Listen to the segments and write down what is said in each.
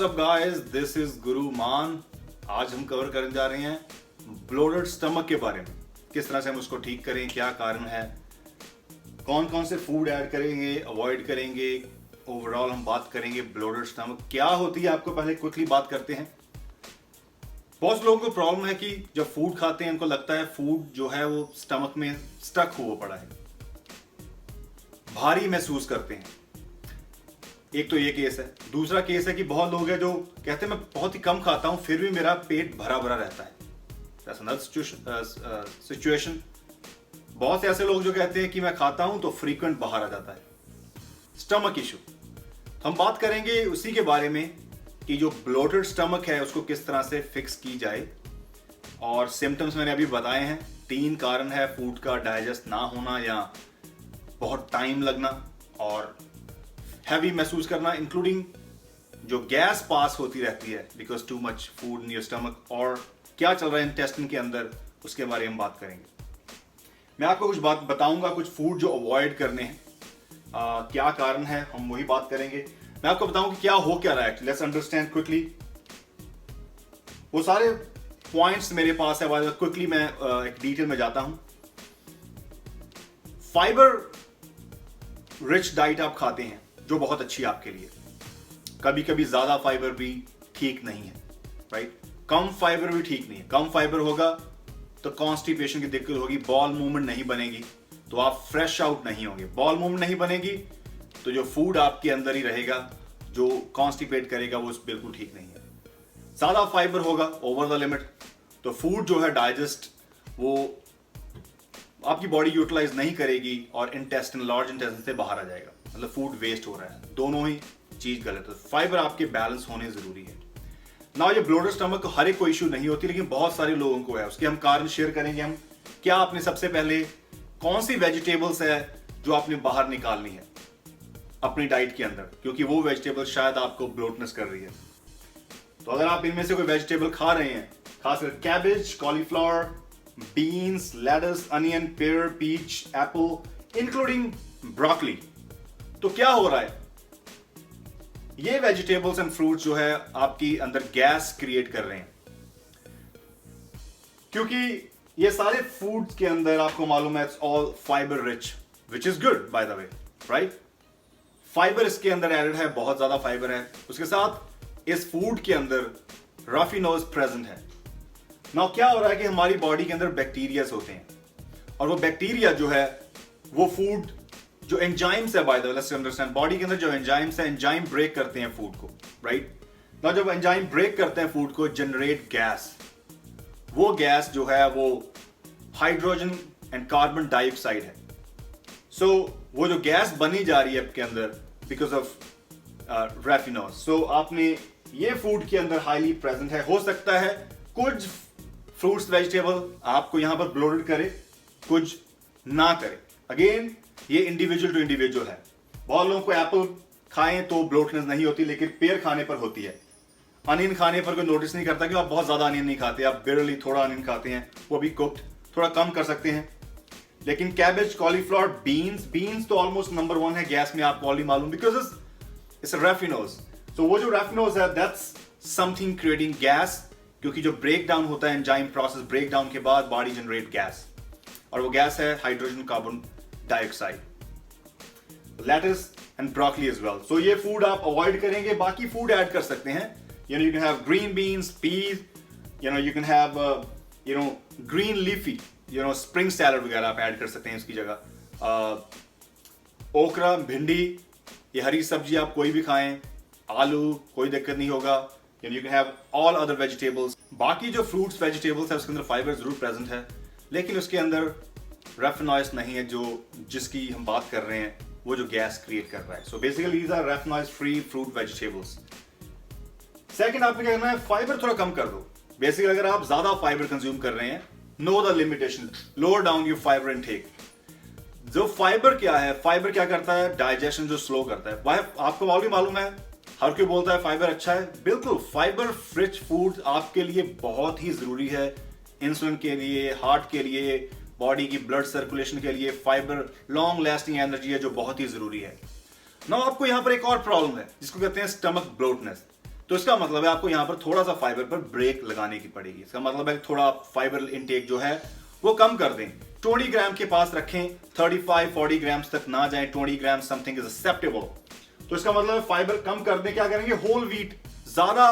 What's up guys, this is गुरु मान। आज हम कवर करने जा रहे हैं ब्लोटेड स्टमक के बारे में। किस तरह से हम उसको ठीक करें, क्या कारण है, कौन कौन से फूड ऐड करेंगे, अवॉइड करेंगे, ओवरऑल हम बात करेंगे ब्लोटेड स्टमक क्या होती है। आपको पहले क्विकली बात करते हैं। बहुत लोगों को प्रॉब्लम है कि जब फूड खाते हैं उनको लगता है फूड जो है वो स्टमक में स्टक हुआ पड़ा है, भारी महसूस करते हैं। एक तो ये केस है। दूसरा केस है कि बहुत लोग हैं जो कहते हैं मैं बहुत ही कम खाता हूं फिर भी मेरा पेट भरा भरा रहता है। That's another situation। बहुत से ऐसे लोग जो कहते हैं कि मैं खाता हूं तो फ्रीक्वेंट बाहर आ जाता है। स्टमक इशू हम बात करेंगे उसी के बारे में कि जो ब्लोटेड स्टमक है उसको किस तरह से फिक्स की जाए। और सिम्टम्स मैंने अभी बताए हैं। 3 कारण है फूड का डाइजेस्ट ना होना या बहुत टाइम लगना और हैवी महसूस करना, इंक्लूडिंग जो गैस पास होती रहती है because too much food in your stomach, और क्या चल रहा है इंटेस्टाइन के अंदर उसके बारे में बात करेंगे। मैं आपको कुछ बात बताऊंगा, कुछ फूड जो अवॉइड करने हैं, क्या कारण है, हम वही बात करेंगे। मैं आपको बताऊं कि क्या हो क्या रहा है। Let's understand quickly. वो सारे पॉइंट्स मेरे पास है, क्विकली मैं एक डिटेल में जाता हूं। फाइबर रिच डाइट आप खाते हैं जो बहुत अच्छी है आपके लिए। कभी कभी ज्यादा फाइबर भी ठीक नहीं है, राइट। कम फाइबर भी ठीक नहीं है। कम फाइबर होगा तो कॉन्स्टिपेशन की दिक्कत होगी, बॉल मूवमेंट नहीं बनेगी, तो आप फ्रेश आउट नहीं होंगे। बॉल मूवमेंट नहीं बनेगी तो जो फूड आपके अंदर ही रहेगा जो कॉन्स्टिपेट करेगा वो बिल्कुल ठीक नहीं है। ज्यादा फाइबर होगा ओवर द लिमिट तो फूड जो है डाइजेस्ट वो आपकी बॉडी यूटिलाइज नहीं करेगी और इंटेस्टाइन, लार्ज इंटेस्टाइन से बाहर आ जाएगा, मतलब फूड वेस्ट हो रहा है। दोनों ही चीज गलत है। फाइबर आपके बैलेंस होने जरूरी है ना। ये ब्लोटेड स्टमक हर एक को इशू नहीं होती लेकिन बहुत सारे लोगों को है। उसके हम कारण शेयर करेंगे। हम क्या आपने सबसे पहले कौन सी वेजिटेबल्स है जो आपने बाहर निकालनी है अपनी डाइट के अंदर, क्योंकि वो वेजिटेबल शायद आपको ब्लोटनेस कर रही है। तो अगर आप इनमें से कोई वेजिटेबल खा रहे हैं, खासकर cabbage, cauliflower, beans, lettuce, onion, pear, peach, apple, including broccoli, तो क्या हो रहा है, ये वेजिटेबल्स एंड फ्रूट्स जो है आपकी अंदर गैस क्रिएट कर रहे हैं। क्योंकि ये सारे फूड्स के अंदर आपको मालूम है it's all fibre rich, which is good bye the way, right. Fibre इसके अंदर एडेड है, बहुत ज्यादा फाइबर है। उसके साथ इस फूड के अंदर राफिनोज प्रेजेंट है। नाउ क्या हो रहा है कि हमारी बॉडी के अंदर बैक्टीरियाज होते हैं और वो बैक्टीरिया जो है वो फूड जो एंजाइम्स है, bye the way let's understand, body के अंदर जो एंजाइम्स है, एंजाइम ब्रेक करते हैं फूड को, राइट। नाउ जब एंजाइम ब्रेक करते हैं फूड को, जनरेट गैस। वो गैस जो है वो हाइड्रोजन एंड कार्बन डाइऑक्साइड है। सो वो जो गैस बनी जा रही है आपके अंदर बिकॉज ऑफ रैफिनोज, सो आपने ये फूड के अंदर हाईली प्रेजेंट है। हो सकता है कुछ फ्रूट्स वेजिटेबल आपको यहां पर ब्लोटेड करे, कुछ ना करे। अगेन ये इंडिविजुअल टू इंडिविजुअल है। बहुत लोगों को एप्पल खाएं तो ब्लोटनेस नहीं होती लेकिन पेयर खाने पर होती है। अनियन खाने पर कोई नोटिस नहीं करता कि आप बहुत ज्यादा अनियन नहीं खाते, आप बेरली थोड़ा अनियन खाते हैं, वो भी कुक्ड, थोड़ा कम कर सकते हैं। लेकिन कैबेज, कॉलीफ्लावर, बीन्स तो ऑलमोस्ट नंबर 1 है गैस में, आपको ऑलरेडी मालूम, बिकॉज इट्स रैफिनोज। सो वो जो रैफिनोज है दैट्स समथिंग क्रिएटिंग गैस, क्योंकि जो ब्रेक डाउन होता है एंजाइम प्रोसेस, ब्रेक डाउन के बाद बॉडी जनरेट गैस, और वो गैस है hydrogen carbon dioxide, lettuce and broccoli as well. So ये फूड आप अवॉइड करेंगे। बाकी फूड ऐड कर सकते हैं। You can have green beans, peas, you can have green leafy, spring salad वगैरह आप ऐड कर सकते हैं इसकी जगह। ओकरा, भिंडी, ये हरी सब्जी आप कोई भी खाएं, आलू, कोई दिक्कत नहीं होगा। You can have all other vegetables. बाकी जो फ्रूट्स वेजिटेबल्स है उसके अंदर फाइबर जरूर प्रेजेंट है लेकिन उसके अंदर रैफिनॉइज नहीं है जो जिसकी हम बात कर रहे हैं, वो जो गैस क्रिएट कर रहा है। So basically these are raffinose free fruit vegetables. Second आपने क्या करना है, फाइबर थोड़ा कम कर दो। बेसिकली अगर आप ज्यादा फाइबर कंज्यूम कर रहे हैं, know the limitation, lower down your fibre intake. जो फाइबर क्या है, फाइबर क्या करता है, डाइजेशन जो स्लो करता है। आपको ऑलरेडी मालूम है, हर कोई बोलता है फाइबर अच्छा है, बिल्कुल। फाइबर रिच फूड आपके लिए बहुत ही जरूरी है, इंसुलिन के लिए, हार्ट के लिए, बॉडी की ब्लड सर्कुलेशन के लिए। फाइबर लॉन्ग लास्टिंग एनर्जी है जो बहुत ही जरूरी है। ना आपको यहां पर एक और प्रॉब्लम है जिसको कहते हैं स्टमक ब्लोटनेस। तो इसका मतलब है आपको यहां पर थोड़ा सा फाइबर पर ब्रेक लगाने की पड़ेगी। इसका मतलब है थोड़ा फाइबर इनटेक जो है वो कम कर दें, 20 ग्राम के पास रखें, 35-40 ग्राम तक ना जाए, 20 ग्राम समथिंग इज एक्सेप्टेबल। तो इसका मतलब है फाइबर कम कर दें। क्या करेंगे, होल व्हीट ज्यादा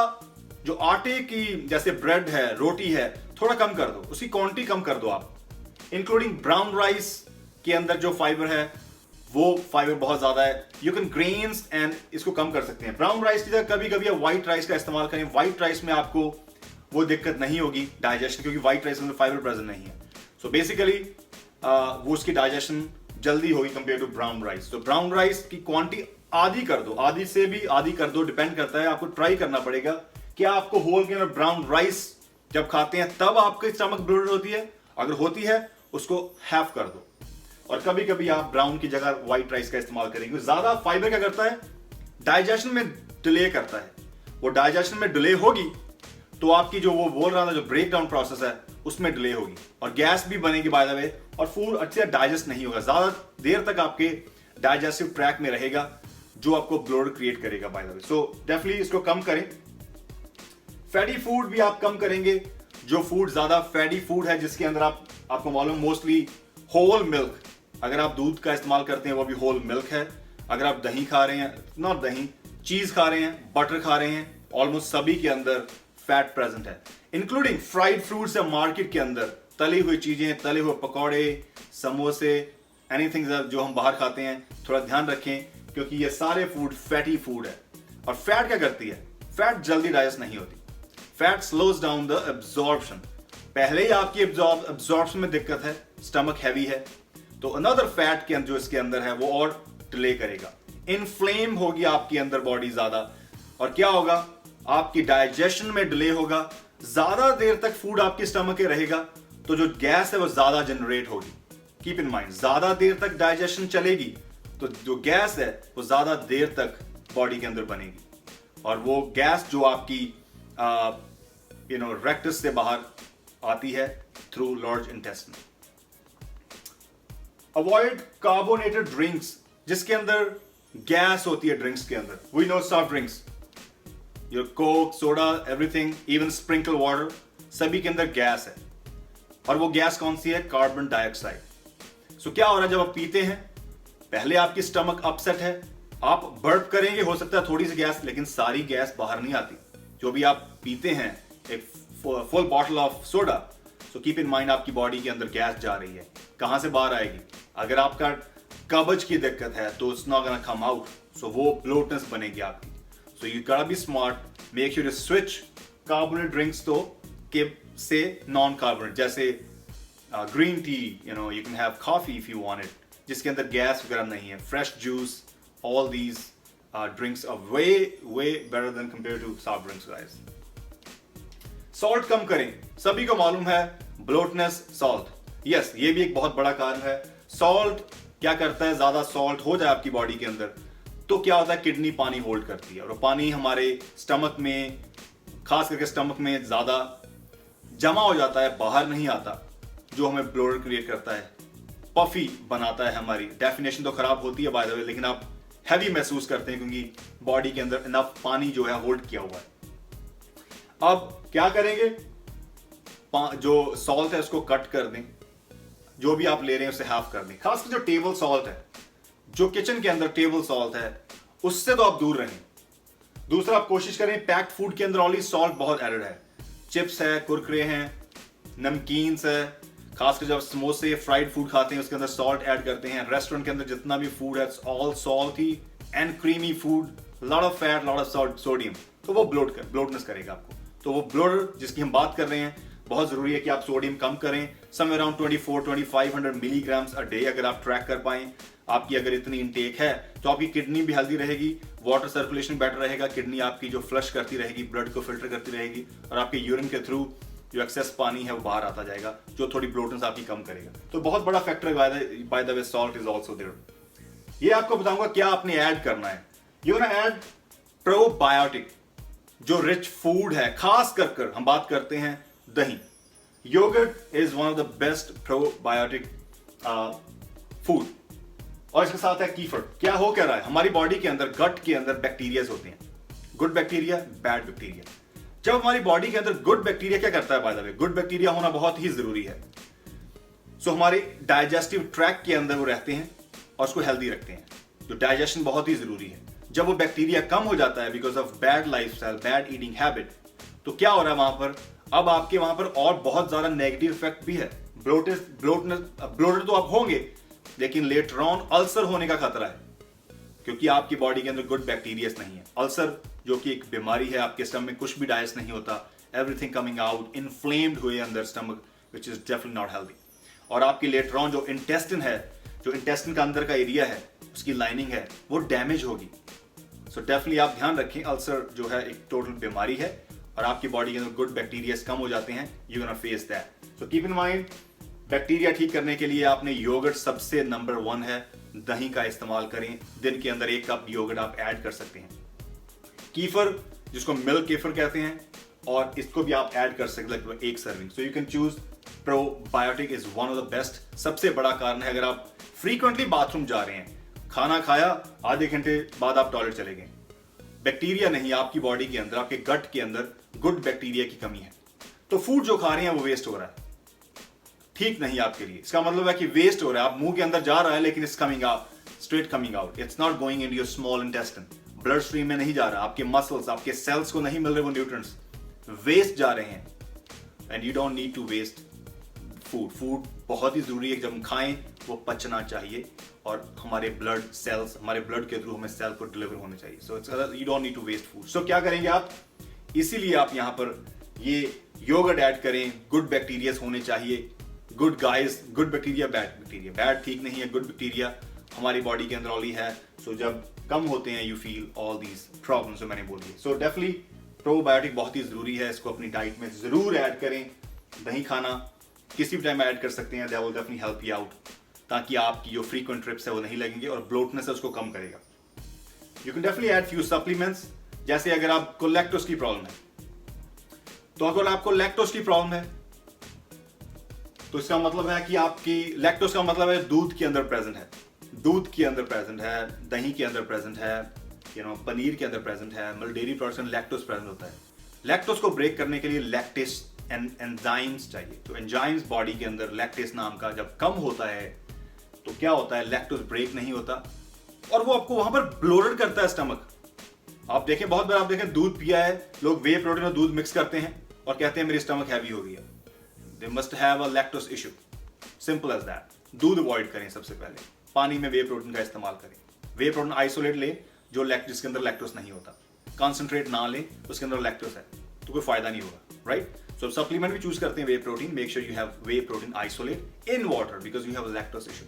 जो आटे की जैसे ब्रेड है, रोटी है, थोड़ा कम कर दो, उसकी क्वांटिटी कम कर दो आप। इंक्लूडिंग ब्राउन राइस के अंदर जो फाइबर है वो फाइबर बहुत ज्यादा है। यू कैन ग्रेन्स एंड इसको कम कर सकते हैं। ब्राउन राइस की जगह कभी कभी आप व्हाइट राइस का इस्तेमाल करें। व्हाइट राइस में आपको वो दिक्कत नहीं होगी डाइजेशन, क्योंकि व्हाइट राइस में फाइबर प्रेजेंट नहीं है। सो बेसिकली वो उसकी डाइजेशन जल्दी होगी कंपेयर टू ब्राउन राइस। तो ब्राउन राइस की क्वांटिटी आधी कर दो, आधी से भी आधी कर दो, डिपेंड करता है, आपको ट्राई करना पड़ेगा कि आपको होल के अंदर ब्राउन राइस जब खाते हैं तब आपकी स्टमक ब्लोटेड होती है। अगर होती है उसको हाफ कर दो, और कभी कभी आप ब्राउन की जगह व्हाइट राइस का इस्तेमाल करेंगे। ज्यादा फाइबर क्या करता है, डाइजेशन में डिले करता है। वो डाइजेशन में डिले होगी तो आपकी जो वो बोल रहा था जो ब्रेक डाउन प्रोसेस है उसमें डिले होगी और गैस भी बनेगी बाय द वे, और फूड अच्छे से डाइजेस्ट नहीं होगा, ज्यादा देर तक आपके डाइजेस्टिव ट्रैक में रहेगा जो आपको ब्लोट क्रिएट करेगा bye the way. So definitely इसको कम करें। फैटी फूड भी आप कम करेंगे। जो फूड ज्यादा फैटी फूड है जिसके अंदर आपको मालूम मोस्टली होल मिल्क, अगर आप दूध का इस्तेमाल करते हैं वो भी होल मिल्क है। अगर आप दही खा रहे हैं, नॉट दही, चीज खा रहे हैं, बटर खा रहे हैं, ऑलमोस्ट सभी के अंदर फैट प्रेजेंट है, इंक्लूडिंग फ्राइड फ्रूट्स या मार्केट के अंदर तली हुई चीजें, तले हुए पकौड़े, समोसे, एनीथिंग जो हम बाहर खाते हैं, थोड़ा ध्यान रखें क्योंकि ये सारे फूड फैटी फूड है। और फैट क्या करती है, फैट जल्दी डाइजेस्ट नहीं होती। Fat slows down the absorption. पहले ही आपकी एब्जॉर्प्शन में दिक्कत है, स्टमक हैवी है, तो अनदर फैट के जो इसके अंदर है वो और डिले करेगा। इन्फ्लेम होगी आपके अंदर बॉडी ज्यादा, और क्या होगा, आपकी डाइजेशन में डिले होगा, ज्यादा देर तक फूड आपके स्टमक में रहेगा तो जो गैस है वो ज्यादा जनरेट होगी। कीप इन माइंड, ज्यादा देर तक डाइजेशन चलेगी तो जो गैस है वो ज्यादा देर तक बॉडी के अंदर बनेगी, और वो गैस जो आपकी रेक्टस से बाहर आती है through large intestine. Avoid carbonated drinks जिसके अंदर गैस होती है। ड्रिंक्स के अंदर we know soft drinks, your Coke, soda, everything, even sprinkle water, सभी के अंदर गैस है, और वो गैस कौन सी है, कार्बन डाइऑक्साइड। सो क्या हो रहा है जब आप पीते हैं, पहले आपकी स्टमक अपसेट है, आप बर्प करेंगे, हो सकता है थोड़ी सी गैस, लेकिन सारी गैस बाहर नहीं आती। जो भी आप पीते हैं एक full bottle of soda, so keep in mind आपकी बॉडी के अंदर गैस जा रही है, कहां से बाहर आएगी। अगर आपका कब्ज की दिक्कत है तो it's not gonna come out, so वो ब्लोटनेस बनेगी आपकी। So you gotta be smart, make sure to switch carbonated drinks तो के से नॉन कार्बोनेटेड, जैसे green tea, you can have coffee if you want it, जिसके अंदर गैस वगैरह नहीं है, fresh juice, all these drinks are way better than compare to soft drinks guys. Salt कम करें। सभी को मालूम है ब्लोटनेस, सॉल्ट, यस, ये भी एक बहुत बड़ा कारण है। सॉल्ट क्या करता है, ज्यादा सॉल्ट हो जाए आपकी बॉडी के अंदर तो क्या होता है, किडनी पानी होल्ड करती है, और वो पानी हमारे स्टमक में, खास करके स्टमक में ज्यादा जमा हो जाता है, बाहर नहीं आता, जो हमें ब्लोटर क्रिएट करता है, पफी बनाता है। हमारी डेफिनेशन तो खराब होती है बाय द वे, लेकिन आप हैवी महसूस करते हैं क्योंकि बॉडी के अंदर इनफ पानी जो है होल्ड किया हुआ है। अब क्या करेंगे, जो सॉल्ट है उसको कट कर दें, जो भी आप ले रहे हैं उसे हाफ कर दें। खासकर जो टेबल सॉल्ट है, जो किचन के अंदर टेबल सॉल्ट है, उससे तो आप दूर रहें। दूसरा, आप कोशिश करें, पैक्ड फूड के अंदर ऑलरेडी सॉल्ट बहुत एडेड है, चिप्स है, कुरकुरे हैं, नमकीन्स है, खासकर जब समोसे, फ्राइड फूड खाते हैं उसके अंदर सॉल्ट ऐड करते हैं। रेस्टोरेंट के अंदर जितना भी फूड है all salty and creamy food, lot of fat, lot of sodium, तो वो ब्लोटनेस करेगा आपको। तो वो ब्लोटर जिसकी हम बात कर रहे हैं, बहुत जरूरी है कि आप सोडियम कम करें, somewhere around 2400-2500 milligrams a day अगर आप ट्रैक कर पाएं। आपकी अगर इतनी इनटेक है तो आपकी किडनी भी हेल्दी रहेगी, वाटर सर्कुलेशन बेटर रहेगा, किडनी आपकी जो फ्लश करती रहेगी, ब्लड को फिल्टर करती रहेगी, और आपके यूरिन के थ्रू जो एक्सेस पानी है वो बाहर आता जाएगा, जो थोड़ी ब्लोटनेस आपकी कम करेगा। तो बहुत बड़ा factor by the way salt is also there. ये आपको बताऊंगा क्या आपने ऐड करना है। यू गोना ऐड प्रोबायोटिक, जो रिच फूड है, खास कर हम बात करते हैं दही। Yogurt is one of the best probiotic food, और इसके साथ है कीफर। क्या हो क्या रहा है, हमारी बॉडी के अंदर, गट के अंदर बैक्टीरियाज होते हैं, गुड बैक्टीरिया, बैड बैक्टीरिया। जब हमारी बॉडी के अंदर गुड बैक्टीरिया क्या करता है, bye the way good bacteria होना बहुत ही जरूरी है। सो हमारे डाइजेस्टिव ट्रैक्ट के अंदर वो रहते हैं और उसको हेल्दी रखते हैं। जो डाइजेशन बहुत ही जरूरी है। जब वो बैक्टीरिया कम हो जाता है because of bad lifestyle, bad eating habit, तो क्या हो रहा है वहां पर, अब आपके वहां पर और बहुत ज्यादा नेगेटिव इफेक्ट भी है। ब्लोटेड तो आप होंगे, लेकिन लेटर ऑन अल्सर होने का खतरा है, क्योंकि आपकी बॉडी के अंदर गुड बैक्टीरिया नहीं है। अल्सर जो कि एक बीमारी है, आपके स्टमक में कुछ भी डाइजेस्ट नहीं होता, एवरीथिंग कमिंग आउट इन्फ्लेम्ड हुए अंदर stomach, which is definitely not healthy. और आपकी लेटर ऑन जो इंटेस्टिन है, जो इंटेस्टिन का अंदर का एरिया है, उसकी लाइनिंग है, वो डैमेज होगी। सो डेफिनेटली आप ध्यान रखें, अल्सर जो है एक टोटल बीमारी है और आपकी बॉडी के अंदर गुड बैक्टीरिया कम हो जाते हैं, you gonna face that. So keep in mind, bacteria ठीक करने के लिए आपने योगर्ट सबसे नंबर 1 है। दही का इस्तेमाल करें, दिन के अंदर 1 कप योगर्ट आप ऐड कर सकते हैं। कीफर, जिसको मिल्क केफर कहते हैं, और इसको भी आप ऐड कर सकते हैं, लगभग 1 serving. So you can choose probiotic is one of the best. सबसे बड़ा कारण है, अगर आप फ्रीक्वेंटली बाथरूम जा रहे हैं, खाना खाया आधे घंटे बाद आप टॉयलेट चले गए, बैक्टीरिया नहीं, आपकी बॉडी के अंदर, आपके गट के अंदर गुड बैक्टीरिया की कमी है, तो फूड जो खा रहे हैं वो वेस्ट हो रहा है, ठीक नहीं आपके लिए। इसका मतलब है कि वेस्ट हो रहा है, आप मुंह के अंदर जा रहा है लेकिन it's coming out, straight coming out, it's not going into your small intestine, blood stream में नहीं जा रहा, आपके मसल्स, आपके सेल्स को नहीं मिल रहे वो न्यूट्रिएंट्स, वेस्ट जा रहे हैं। And you don't need to waste food. Food बहुत ही जरूरी है, जब हम खाएं वो पचना चाहिए और हमारे ब्लड सेल्स, हमारे ब्लड के थ्रू हमें सेल को डिलीवर होने चाहिए। So you don't need to waste food. So क्या करेंगे आप, इसीलिए आप यहाँ पर ये योगर्ट ऐड करें। गुड बैक्टीरिया होने चाहिए, good guys, good bacteria, bad bacteria. Bad ठीक नहीं है, गुड बैक्टीरिया हमारी बॉडी के अंदर ऑलरेडी है। सो जब कम होते हैं, you feel all these problems जो मैंने बोली। सो डेफिनेटली प्रोबायोटिक बहुत ही जरूरी है, इसको अपनी डाइट में जरूर ऐड करें। दही खाना किसी भी टाइम ऐड कर सकते हैं, that will definitely help you out, ताकि आपकी जो फ्रीक्वेंट ट्रिप्स है वो नहीं लगेंगे और ब्लोटनेस है उसको कम करेगा। You can definitely add few supplements, जैसे अगर आपको लैक्टोज की प्रॉब्लम है, तो अगर आपको लैक्टोज की प्रॉब्लम है तो इसका मतलब है कि आपकी लैक्टोज का मतलब है दूध के अंदर प्रेजेंट है, दूध के अंदर प्रेजेंट है, दही के अंदर प्रेजेंट है, पनीर के अंदर प्रेजेंट है, मतलब डेयरी प्रोडक्ट्स में लैक्टोज प्रेजेंट होता है। लैक्टोज को ब्रेक करने के लिए लैक्टेस एंजाइम्स चाहिए। तो एंजाइम्स बॉडी के अंदर लैक्टेस नाम का जब कम होता है तो क्या होता है, लैक्टोज ब्रेक नहीं होता और वो आपको वहां पर ब्लोटेड करता है स्टमक। आप देखें, बहुत बार आप देखें, दूध पिया है, लोग वे प्रोटीन और दूध मिक्स करते हैं और कहते हैं मेरी स्टमक हैवी हो गई है। They must have a lactose issue, simple as that. दूध अवॉइड करें सबसे पहले, पानी में वे प्रोटीन का इस्तेमाल करें। वे प्रोटीन आइसोलेट लें, जो जिसके अंदर लैक्टोज नहीं होता। कॉन्सेंट्रेट ना लें, उसके अंदर लैक्टोज है तो कोई फायदा नहीं होगा, राइट। सो सप्लीमेंट भी चूज करते हैं whey protein, make sure you have whey protein isolate in water because you have a lactose issue.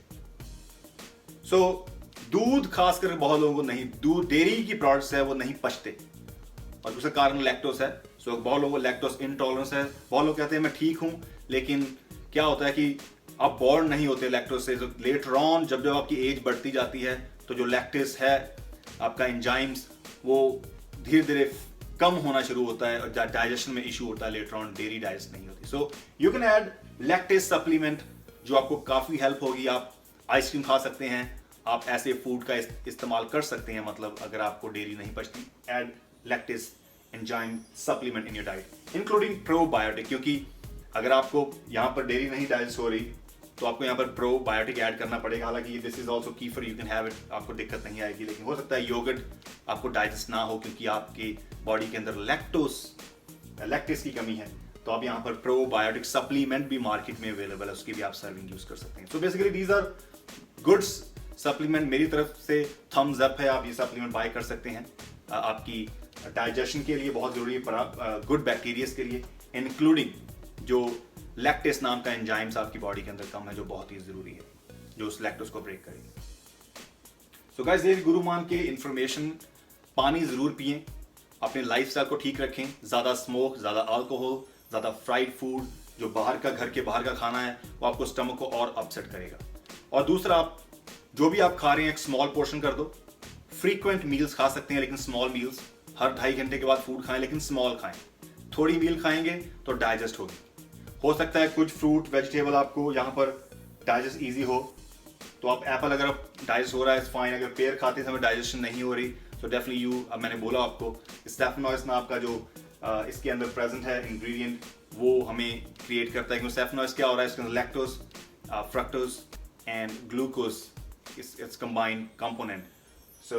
So दूध खासकर बहुत लोगों को नहीं, दूध डेयरी की प्रोडक्ट्स है वो नहीं पचते और उसका कारण लैक्टोज है। सो बहुत लोगों को लैक्टोज इंटॉलरेंस है। बहुत लोग कहते हैं मैं ठीक हूं, लेकिन क्या होता है कि आप बॉर्न नहीं होते लैक्टोज से। लेटर ऑन जब आपकी एज बढ़ती जाती है तो जो लैक्टेस है, आपका एंजाइम्स, वो धीरे धीरे कम होना शुरू होता है और डाइजेशन में इशू होता है। लेटर ऑन डेयरी डाइजेस्ट नहीं होती। So you can add lactase supplement जो आपको काफी हेल्प होगी। आप आइसक्रीम खा सकते हैं, आप ऐसे फूड का इस्तेमाल कर सकते हैं, मतलब अगर आपको डेयरी नहीं पचती, add lactase enzyme supplement in your diet including probiotic, क्योंकि अगर आपको यहाँ पर डेयरी नहीं डाइजेस्ट हो रही तो आपको यहाँ पर प्रोबायोटिक ऐड करना पड़ेगा। हालांकि this is also Kiefer, you can have it, आपको दिक्कत नहीं आएगी। लेकिन हो सकता है योगर्ट आपको डाइजेस्ट ना हो क्योंकि आपकी बॉडी के अंदर लैक्टेस की कमी है। तो आप यहाँ पर प्रोबायोटिक सप्लीमेंट भी मार्केट में अवेलेबल है, उसकी भी आप सर्विंग यूज कर सकते हैं। So basically these are goods supplement, मेरी तरफ से थम्स अप है, आप ये सप्लीमेंट बाय कर सकते हैं। आपकी डाइजेशन के लिए बहुत जरूरी है, गुड बैक्टीरियाज के लिए, इंक्लूडिंग जो लैक्टेस नाम का एंजाइम्स आपकी बॉडी के अंदर कम है, जो बहुत ही जरूरी है, जो उस लैक्टोज को ब्रेक करेगी। सो गाइस, ये गुरु मान के इंफॉर्मेशन। पानी जरूर पिएं, अपने लाइफस्टाइल को ठीक रखें। ज्यादा स्मोक, ज्यादा अल्कोहल, ज्यादा फ्राइड फूड, जो बाहर का, घर के बाहर का खाना है, वो आपको स्टमक को और अपसेट करेगा। और दूसरा, आप जो भी आप खा रहे हैं एक स्मॉल पोर्शन कर दो। फ्रीक्वेंट मील्स खा सकते हैं लेकिन स्मॉल मील्स, हर 2.5 घंटे के बाद फूड खाएं लेकिन स्मॉल खाएं। थोड़ी मील खाएंगे तो डाइजेस्ट होगी। हो सकता है कुछ फ्रूट वेजिटेबल आपको यहाँ पर डाइजेस्ट इजी हो, तो आप एप्पल अगर डाइजेस्ट हो रहा है फाइन। अगर पेयर खाते समय डाइजेशन नहीं हो रही सो डेफिनेटली यू, मैंने बोला आपको स्टेफनॉइस नाम का जो इसके अंदर प्रेजेंट है इंग्रेडिएंट, वो हमें क्रिएट करता है। क्योंकि स्टेफनॉइस क्या हो रहा है, इसके अंदर lactose, fructose and glucose, it's combined component. So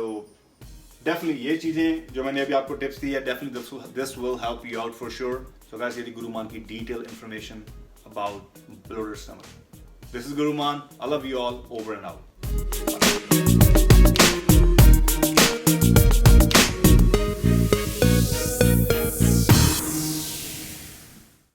definitely ये चीजें जो मैंने अभी आपको टिप्स दी है, definitely this will help you out for sure. So guys, ये थी गुरुमान की detail information about bloated stomach. This is Guru Mann, I love you all, over and out.